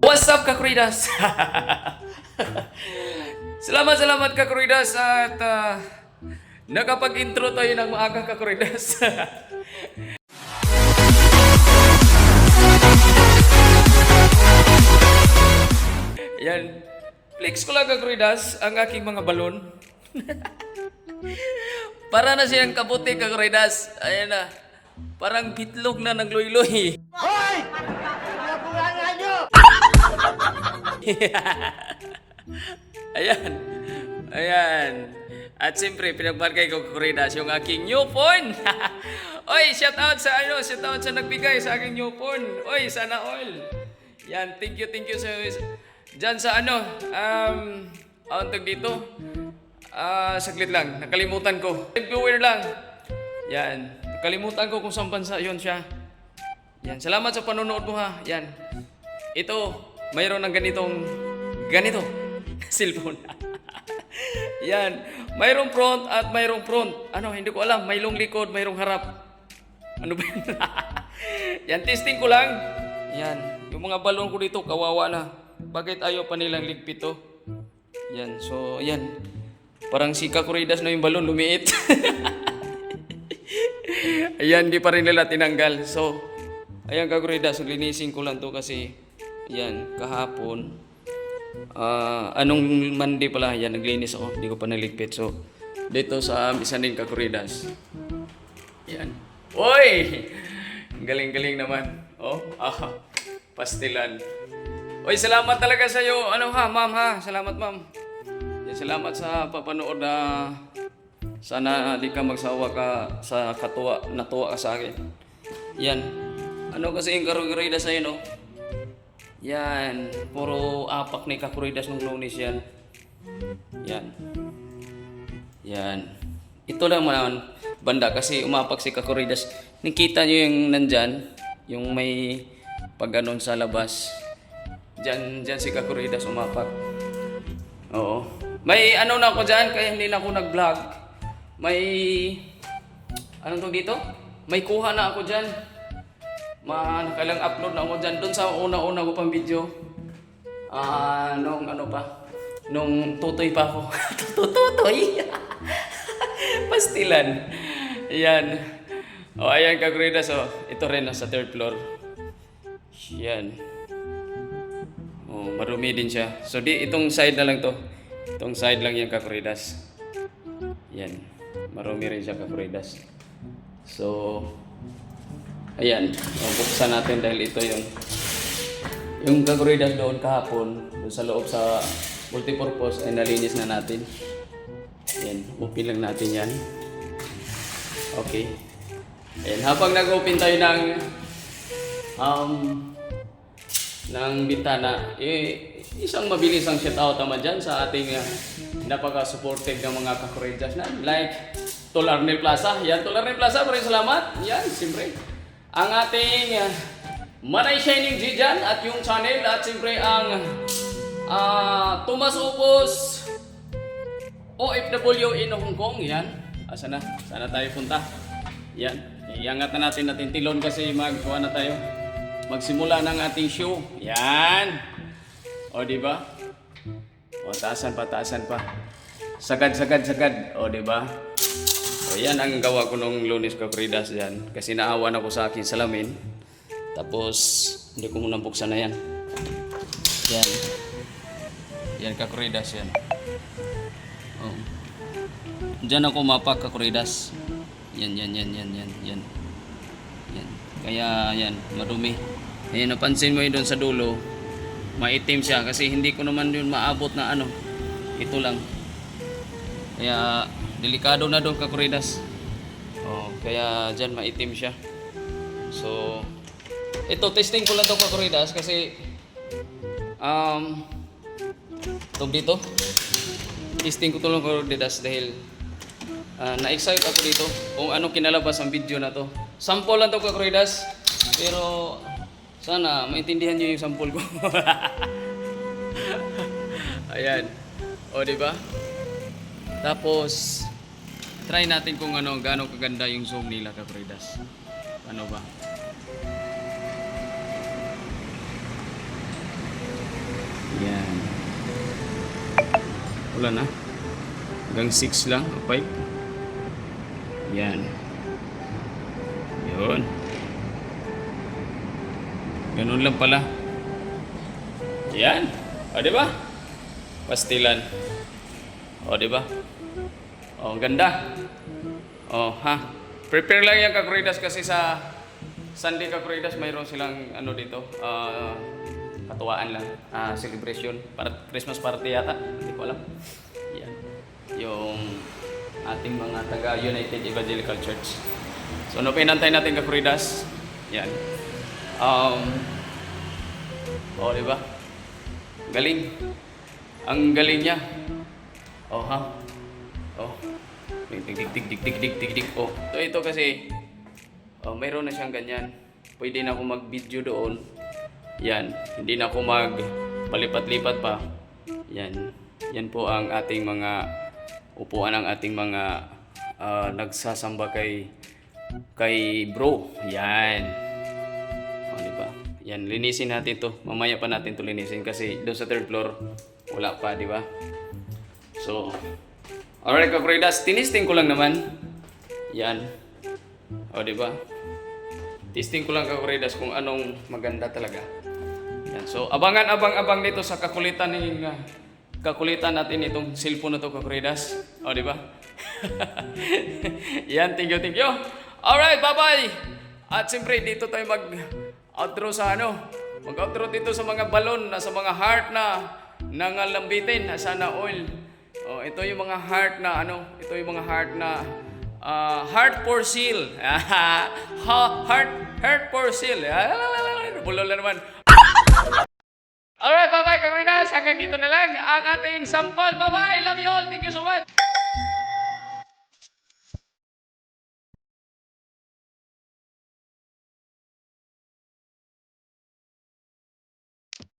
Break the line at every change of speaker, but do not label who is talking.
What's up, Kakuridas? Salamat Kakuridas at nakapag-intro tayo ng maaga, Kakuridas. Yan. Flex ko lang, Kakuridas, ang aking mga balon. Para na siyang kaputi, Kakuridas. Ayan na. Parang bitlog na ng loy-loy.
Hoy! Pinapulangan nyo!
Ayan. Ayan. At siyempre, pinagbarkay ko, Kakuridas, yung aking new phone. Oy, shout out sa nagbigay sa aking new phone. Oy, sana all. Yan, thank you sa dyan sa tag dito. Saglit lang, nakalimutan ko. Viewer lang. Yan, nakalimutan ko kung saan bansa yun siya. Yan, salamat sa panonood mo ha. Yan. Ito, mayroon ng ganito, cellphone. Yan, mayroong front at mayroong front. Ano, hindi ko alam, mayroong likod, mayroong harap. Ano ba yun? Yan, testing ko lang. Yan, yung mga balon ko dito, kawawa na. Bakit ayaw pa nilang ligpit to? Yan, so, yan. Parang si Kakuridas na yung balon, lumiit. Ayan, di pa rin nila tinanggal. So, ayan, Kakuridas, linisin ko lang to kasi, yan, kahapon. Anong Monday pala, yan, naglinis ako. Hindi ko pa naligpit. So, dito sa isa din, Kakuridas. Yan. Oy! Galing-galing naman. Oh, pastilan. Oy, salamat talaga sa iyo. Ano ha, ma'am ha? Salamat, ma'am. Yan, salamat sa papanood na sana di ka magsawa ka sa natuwa ka sa akin. Yan. Ano kasi yung Kakuridas sa'yo, no? Yan. Puro apak ni Kakuridas ng Lunes yan. Yan. Yan. Ito lang man, banda kasi umapak si Kakuridas. Nakita nyo yung nandyan, yung may pag-anon sa labas. Diyan si Kakuridas umapak. Oo. May ano na ako dyan, kaya hindi na ako nag-vlog. May, anong to dito? May kuha na ako dyan. Nakailang upload na ako dyan. Doon sa una-una ko pang video. Nung tutoy pa ako. Tutoy! Pastilan. Ayan. O, ayan, Kakuridas. O, ito rin, sa third floor. Yan. O, marumi din siya. So, itong side na lang to. Itong side lang yan, Kakuridas. Yan. Marumi rin siya, Kakuridas. So, ayan. O, buksan natin dahil ito yung Kakuridas doon kahapon. Doon sa loob sa multipurpose ay nalinis na natin. Ayan. Open lang natin yan. Okay. Ayan. Habang nag-open tayo ng bintana, isang mabilisang shoutout naman dyan sa ating napaka-supportive ng mga Kakuridas na like Tol Arnel Plaza. Yan, Tol Arnel Plaza, maraming salamat. Yan, siyempre. Ang ating Manay Shining G dyan at yung channel at siyempre ang Tomas Upos OFW in Hong Kong. Yan. Sana tayo punta. Yan. Iangat na natin tilon kasi magkuha na tayo. Magsimula ng ating show. Yan. O, diba? O, taasan pa. Sagad. O, diba? O, yan ang gawa ko nung Lunes, Kakuridas, yan. Kasi naawan ako sa akin salamin. Tapos, hindi ko muna buksan na yan. Yan. Yan, Kakuridas, yan. O. Diyan ako mapak, Kakuridas. Yan. Kaya yan, marumi. Ayan, napansin mo yun doon sa dulo, maitim siya kasi hindi ko naman yun maabot na ano. Ito lang. Kaya delikado na doon, Kakuridas. Oh, kaya dyan maitim siya. So, ito testing ko lang to, Kakuridas, kasi dito. Testing ko to lang, Kakuridas, dahil na-excite ako dito kung anong kinalabas ang video na to. Sample lang to, Kakuridas. Pero sana maintindihan nyo yung sample ko. Ayan. O, diba? Tapos try natin kung gaano kaganda yung zoom nila, Kakuridas. Ano ba? Wala na. Hanggang 6 lang, o 5. Yan. Yun. Ganun lang pala. Yan. O, diba? Pastilan. O, diba? O, ang ganda. O, ha? Prepare lang yan, Kakuridas, kasi sa Sunday, Kakuridas, mayroon silang ano dito, katuwaan lang, celebration, para Christmas party yata, hindi ko alam. Yan. Yung ating mga taga United Evangelical Church. So, ano pinantay natin, Kakuridas? Yan. Diba? Galing. Ang galing niya. Oh, ha? Oh. Dig. Oh. Ito kasi, mayroon na siyang ganyan. Pwede na ako mag-video doon. Yan. Hindi na ako mag-palipat-lipat pa. Yan. Yan po ang ating mga upuan ng ating mga nagsasamba kay bro. Yan. O, diba? Yan, linisin natin to. Mamaya pa natin to linisin kasi doon sa 3rd floor wala pa, di ba? So, alright, Kakuridas, tinisting ko lang naman. Yan. O, di ba? Testing ko lang, Kakuridas, kung anong maganda talaga. Yan. So, abang dito sa kakulitan natin itong cellphone na to, Kakuridas. O, di ba? Yan, thank you. Alright, bye-bye! At siyempre, dito tayo mag-outro sa mag-outro dito sa mga balon, sa mga heart na nangalambitin, na sana oil. Oh, ito yung mga heart na ito yung mga heart na heart for sale. heart for sale. Bulol na naman. Alright, bye-bye, Kakuridas. Hanggang dito na lang ang ating sample. Bye-bye, love you all. Thank you so much.